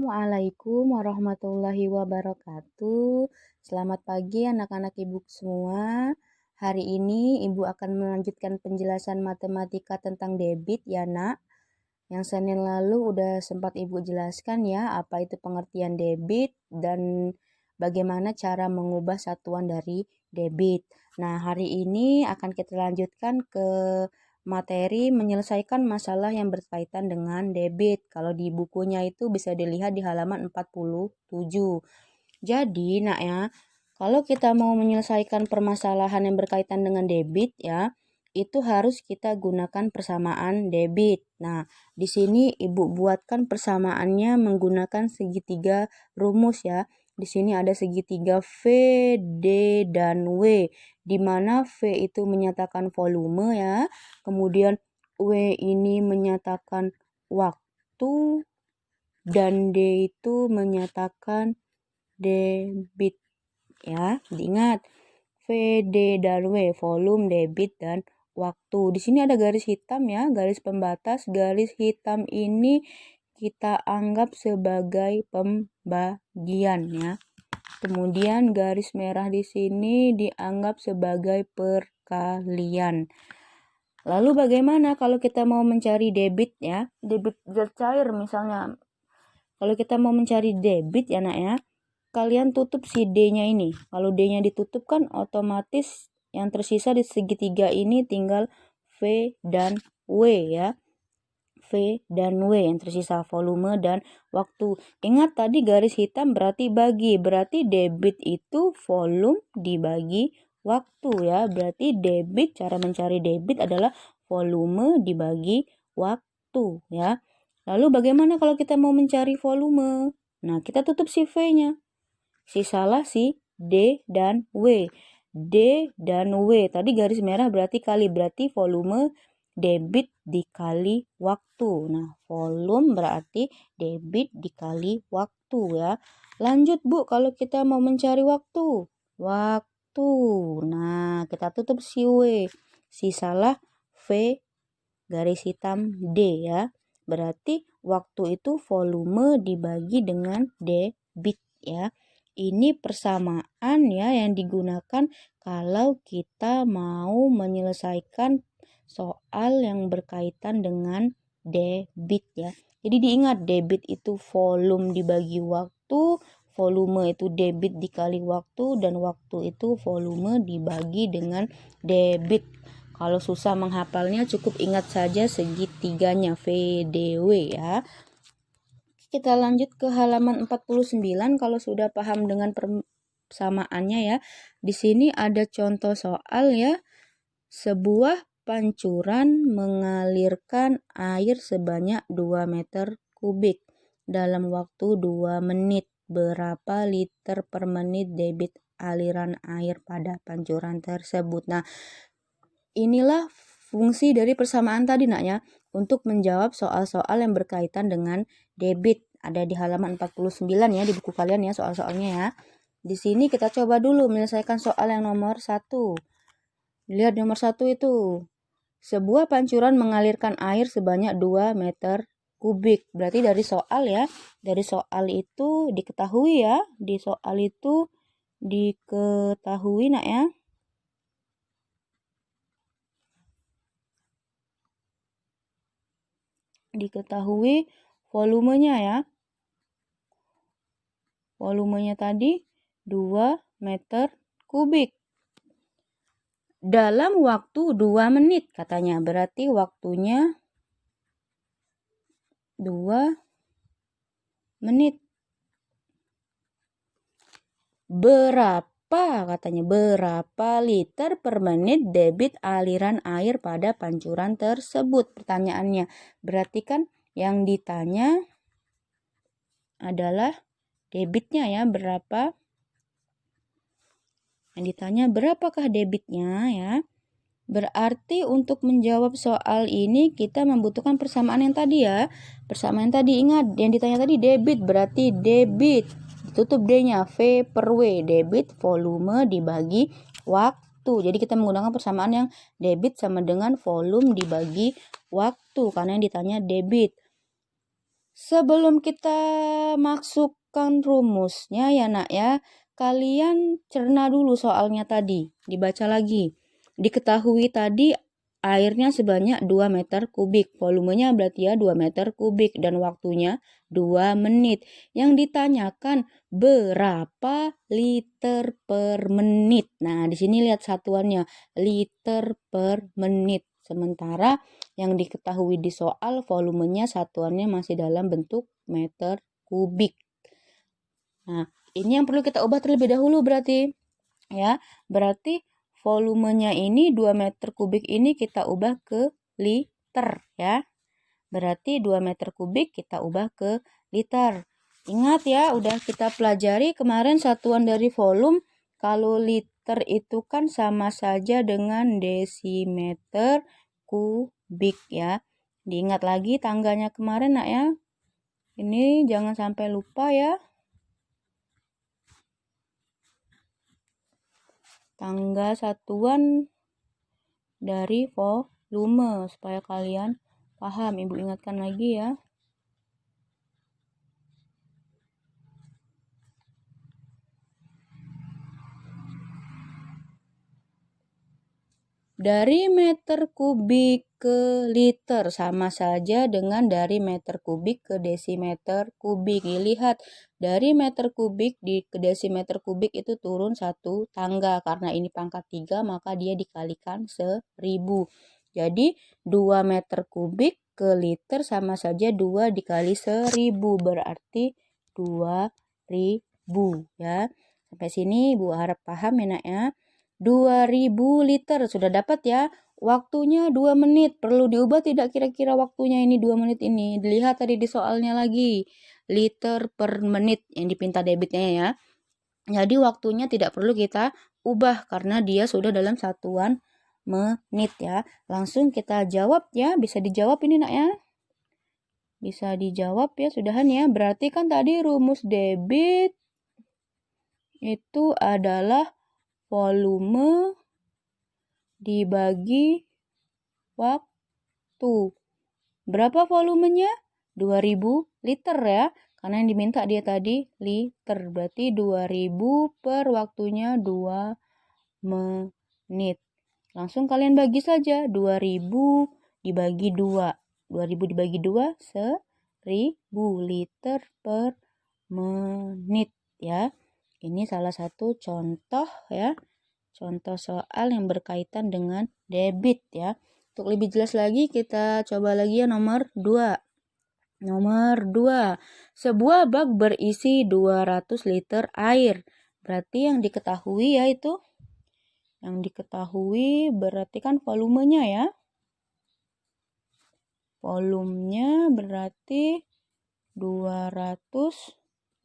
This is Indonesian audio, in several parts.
Assalamualaikum warahmatullahi wabarakatuh. Selamat pagi anak-anak ibu semua. Hari ini ibu akan melanjutkan penjelasan matematika tentang debit ya nak. Yang Senin lalu udah sempat ibu jelaskan ya apa itu pengertian debit dan bagaimana cara mengubah satuan dari debit. Nah, hari ini akan kita lanjutkan ke materi menyelesaikan masalah yang berkaitan dengan debit. Kalau di bukunya itu bisa dilihat di halaman 47. Jadi, nak ya, kalau kita mau menyelesaikan permasalahan yang berkaitan dengan debit ya, itu harus kita gunakan persamaan debit. Nah, di sini ibu buatkan persamaannya menggunakan segitiga rumus ya. Di sini ada segitiga V, D, dan W, di mana V itu menyatakan volume ya. Kemudian W ini menyatakan waktu dan D itu menyatakan debit ya. Diingat V, D, dan W, volume, debit, dan waktu. Di sini ada garis hitam ya, garis pembatas. Garis hitam ini kita anggap sebagai pembagian ya. Kemudian garis merah di sini dianggap sebagai perkalian. Lalu bagaimana kalau kita mau mencari debit ya? Debit zat cair misalnya. Kalau kita mau mencari debit ya nak ya, kalian tutup si D-nya ini. Kalau D-nya ditutup kan otomatis yang tersisa di segitiga ini tinggal V dan W ya. V dan W yang tersisa, volume dan waktu. Ingat tadi garis hitam berarti bagi. Berarti debit itu volume dibagi waktu ya. Berarti debit, cara mencari debit adalah volume dibagi waktu ya. Lalu bagaimana kalau kita mau mencari volume? Nah, kita tutup si V-nya. Sisalah si D dan W. D dan W. Tadi garis merah berarti kali. Berarti volume debit dikali waktu. Nah, volume berarti debit dikali waktu ya. Lanjut Bu, kalau kita mau mencari waktu. Waktu. Nah, kita tutup si W. Sisalah V garis hitam D ya. Berarti waktu itu volume dibagi dengan debit ya. Ini persamaan ya yang digunakan kalau kita mau menyelesaikan soal yang berkaitan dengan debit ya. Jadi diingat debit itu volume dibagi waktu, volume itu debit dikali waktu, dan waktu itu volume dibagi dengan debit. Kalau susah menghafalnya cukup ingat saja segitiganya VDW ya. Kita lanjut ke halaman 49 kalau sudah paham dengan persamaannya ya. Di sini ada contoh soal ya. Sebuah pancuran mengalirkan air sebanyak 2 meter kubik dalam waktu 2 menit. Berapa liter per menit debit aliran air pada pancuran tersebut? Nah, inilah fungsi dari persamaan tadi nak ya. Untuk menjawab soal-soal yang berkaitan dengan debit. Ada di halaman 49 ya di buku kalian ya soal-soalnya ya. Di sini kita coba dulu menyelesaikan soal yang nomor 1. Lihat nomor 1 itu. Sebuah pancuran mengalirkan air sebanyak 2 meter kubik. Berarti dari soal ya. Dari soal itu diketahui ya. Di soal itu diketahui nak ya. Diketahui volumenya ya. Volumenya tadi 2 meter kubik. Dalam waktu 2 menit katanya. Berarti waktunya 2 menit. Berapa katanya? Berapa liter per menit debit aliran air pada pancuran tersebut? Pertanyaannya. Berarti kan yang ditanya adalah debitnya ya. Berapa? Yang ditanya berapakah debitnya ya. Berarti untuk menjawab soal ini kita membutuhkan persamaan yang tadi ya. Persamaan tadi ingat yang ditanya tadi debit berarti debit. Tutup D-nya V per W. Debit volume dibagi waktu. Jadi kita menggunakan persamaan yang debit sama dengan volume dibagi waktu karena yang ditanya debit. Sebelum kita masukkan rumusnya ya nak ya, kalian cerna dulu soalnya tadi, dibaca lagi. Diketahui tadi airnya sebanyak 2 meter kubik, volumenya berarti ya 2 meter kubik dan waktunya 2 menit. Yang ditanyakan berapa liter per menit. Nah, di sini lihat satuannya, liter per menit. Sementara yang diketahui di soal volumenya satuannya masih dalam bentuk meter kubik. Nah, ini yang perlu kita ubah terlebih dahulu berarti. Ya, berarti volumenya ini 2 meter kubik ini kita ubah ke liter ya. Berarti 2 meter kubik kita ubah ke liter. Ingat ya, udah kita pelajari kemarin satuan dari volume. Kalau liter itu kan sama saja dengan desimeter kubik ya. Diingat lagi tangganya kemarin nak ya. Ini jangan sampai lupa ya. Tangga satuan dari volume supaya kalian paham. Ibu ingatkan lagi ya. Dari meter kubik ke liter sama saja dengan dari meter kubik ke desimeter kubik. Lihat, dari meter kubik ke desimeter kubik itu turun satu tangga. Karena ini pangkat 3 maka dia dikalikan 1000. Jadi 2 meter kubik ke liter sama saja 2 dikali 1000 berarti 2000 ya. Sampai sini Ibu harap paham ya nak ya. 2000 liter sudah dapat ya. Waktunya 2 menit. Perlu diubah tidak kira-kira waktunya ini 2 menit ini? Dilihat tadi di soalnya lagi. Liter per menit yang dipinta debitnya ya. Jadi waktunya tidak perlu kita ubah karena dia sudah dalam satuan menit ya. Langsung kita jawab ya. Bisa dijawab ini nak ya. Bisa dijawab ya sudahan ya. Berarti kan tadi rumus debit itu adalah volume dibagi waktu. Berapa volumenya? 2000 liter ya. Karena yang diminta dia tadi liter. Berarti 2000 per waktunya 2 menit. Langsung kalian bagi saja. 2000 dibagi 2. 2000 dibagi 2, 1000 liter per menit ya. Ini salah satu contoh ya. Contoh soal yang berkaitan dengan debit ya. Untuk lebih jelas lagi kita coba lagi ya nomor 2. Nomor 2. Sebuah bak berisi 200 liter air. Berarti yang diketahui ya itu. Yang diketahui berarti kan volumenya ya. Volumenya berarti 200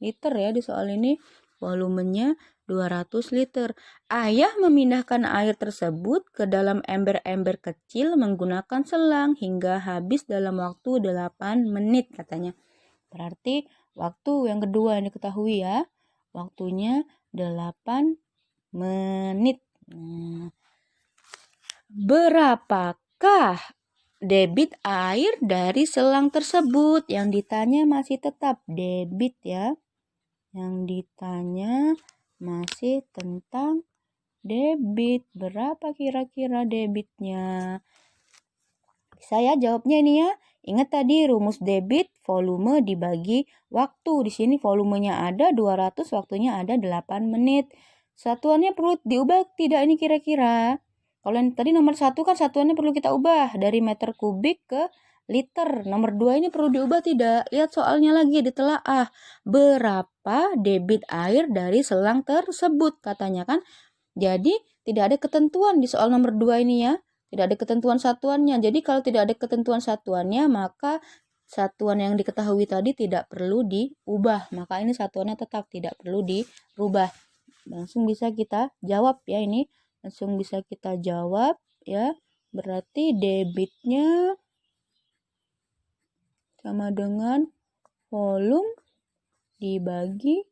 liter ya di soal ini. Volumenya 200 liter. Ayah memindahkan air tersebut ke dalam ember-ember kecil menggunakan selang hingga habis dalam waktu 8 menit katanya. Berarti waktu yang kedua yang diketahui ya. Waktunya 8 menit. Nah, berapakah debit air dari selang tersebut? Yang ditanya masih tetap debit ya. Yang ditanya masih tentang debit. Berapa kira-kira debitnya? Bisa ya jawabnya ini ya. Ingat tadi rumus debit volume dibagi waktu. Di sini volumenya ada 200, waktunya ada 8 menit. Satuannya perlu diubah tidak ini kira-kira? Kalau yang tadi nomor 1 kan satuannya perlu kita ubah dari meter kubik ke liter. Nomor 2 ini perlu diubah tidak? Lihat soalnya lagi ditelaah. Berapa debit air dari selang tersebut katanya kan? Jadi tidak ada ketentuan di soal nomor 2 ini ya. Tidak ada ketentuan satuannya. Jadi kalau tidak ada ketentuan satuannya maka satuan yang diketahui tadi tidak perlu diubah. Maka ini satuannya tetap tidak perlu dirubah. Langsung bisa kita jawab ya ini. Langsung bisa kita jawab ya. Berarti debitnya sama dengan volume dibagi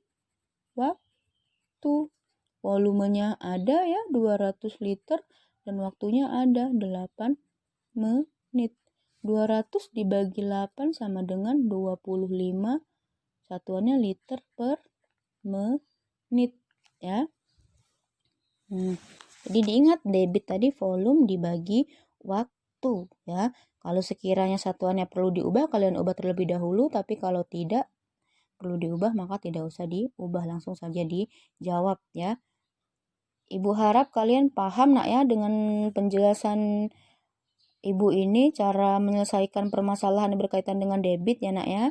waktu. Volumenya ada ya 200 liter dan waktunya ada 8 menit. 200 dibagi 8 sama dengan 25, satuannya liter per menit ya. Jadi diingat debit tadi volume dibagi waktu ya. Kalau sekiranya satuannya perlu diubah, kalian ubah terlebih dahulu, tapi kalau tidak perlu diubah maka tidak usah diubah, langsung saja dijawab ya. Ibu harap kalian paham nak ya dengan penjelasan ibu ini, cara menyelesaikan permasalahan yang berkaitan dengan debit ya nak ya.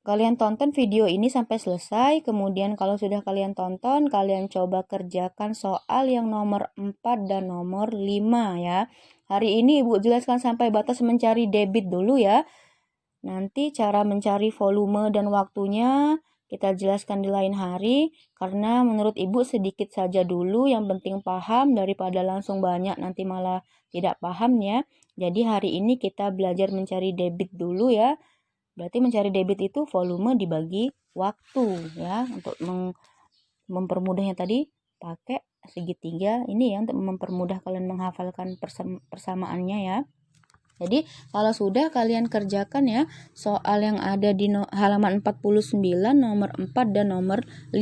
Kalian tonton video ini sampai selesai, kemudian kalau sudah kalian tonton, kalian coba kerjakan soal yang nomor 4 dan nomor 5 ya. Hari ini Ibu jelaskan sampai batas mencari debit dulu ya. Nanti cara mencari volume dan waktunya kita jelaskan di lain hari, karena menurut Ibu sedikit saja dulu, yang penting paham daripada langsung banyak nanti malah tidak paham ya. Jadi hari ini kita belajar mencari debit dulu ya. Berarti mencari debit itu volume dibagi waktu ya. Untuk mempermudahnya tadi pakai segitiga ini ya, untuk mempermudah kalian menghafalkan persamaannya ya. Jadi kalau sudah kalian kerjakan ya soal yang ada di halaman 49 nomor 4 dan nomor 5.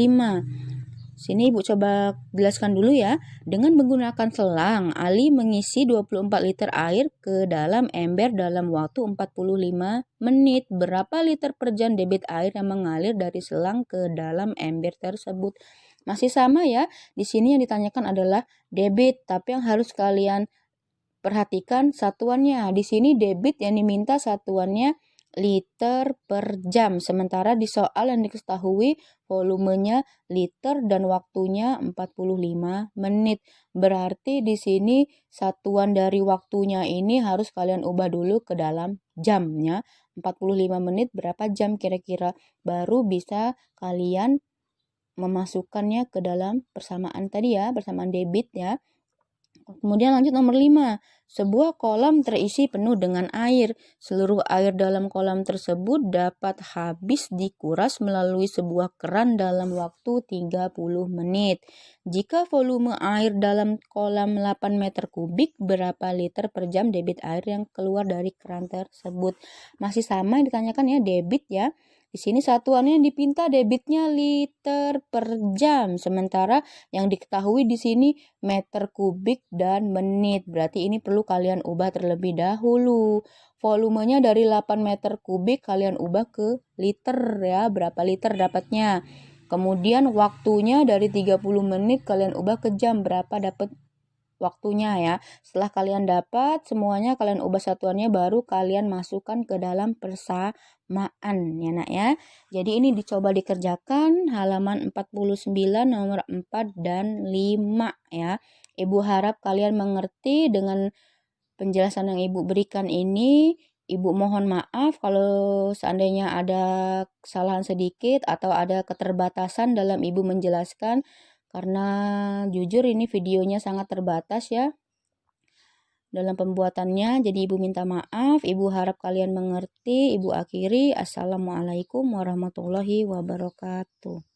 Sini Ibu coba jelaskan dulu ya. Dengan menggunakan selang, Ali mengisi 24 liter air ke dalam ember dalam waktu 45 menit. Berapa liter per jam debit air yang mengalir dari selang ke dalam ember tersebut? Masih sama ya. Di sini yang ditanyakan adalah debit, tapi yang harus kalian perhatikan satuannya. Di sini debit yang diminta satuannya liter per jam. Sementara di soal yang diketahui volumenya liter dan waktunya 45 menit. Berarti di sini satuan dari waktunya ini harus kalian ubah dulu ke dalam jamnya. 45 menit berapa jam kira-kira? Baru bisa kalian memasukkannya ke dalam persamaan tadi ya, persamaan debit ya. Kemudian lanjut nomor 5. Sebuah kolam terisi penuh dengan air. Seluruh air dalam kolam tersebut dapat habis dikuras melalui sebuah keran dalam waktu 30 menit. Jika volume air dalam kolam 8 meter kubik, berapa liter per jam debit air yang keluar dari keran tersebut? Masih sama yang ditanyakan ya, debit ya. Di sini satuannya yang dipinta debitnya liter per jam, sementara yang diketahui di sini meter kubik dan menit. Berarti ini perlu kalian ubah terlebih dahulu. Volumenya dari 8 meter kubik kalian ubah ke liter ya, berapa liter dapatnya. Kemudian waktunya dari 30 menit kalian ubah ke jam, berapa dapat waktunya ya. Setelah kalian dapat semuanya, kalian ubah satuannya, baru kalian masukkan ke dalam persamaan ya nak ya. Jadi ini dicoba dikerjakan halaman 49 nomor 4 dan 5 ya. Ibu harap kalian mengerti dengan penjelasan yang Ibu berikan ini. Ibu mohon maaf kalau seandainya ada kesalahan sedikit atau ada keterbatasan dalam Ibu menjelaskan, karena jujur ini videonya sangat terbatas ya dalam pembuatannya. Jadi Ibu minta maaf, Ibu harap kalian mengerti. Ibu akhiri, Assalamualaikum warahmatullahi wabarakatuh.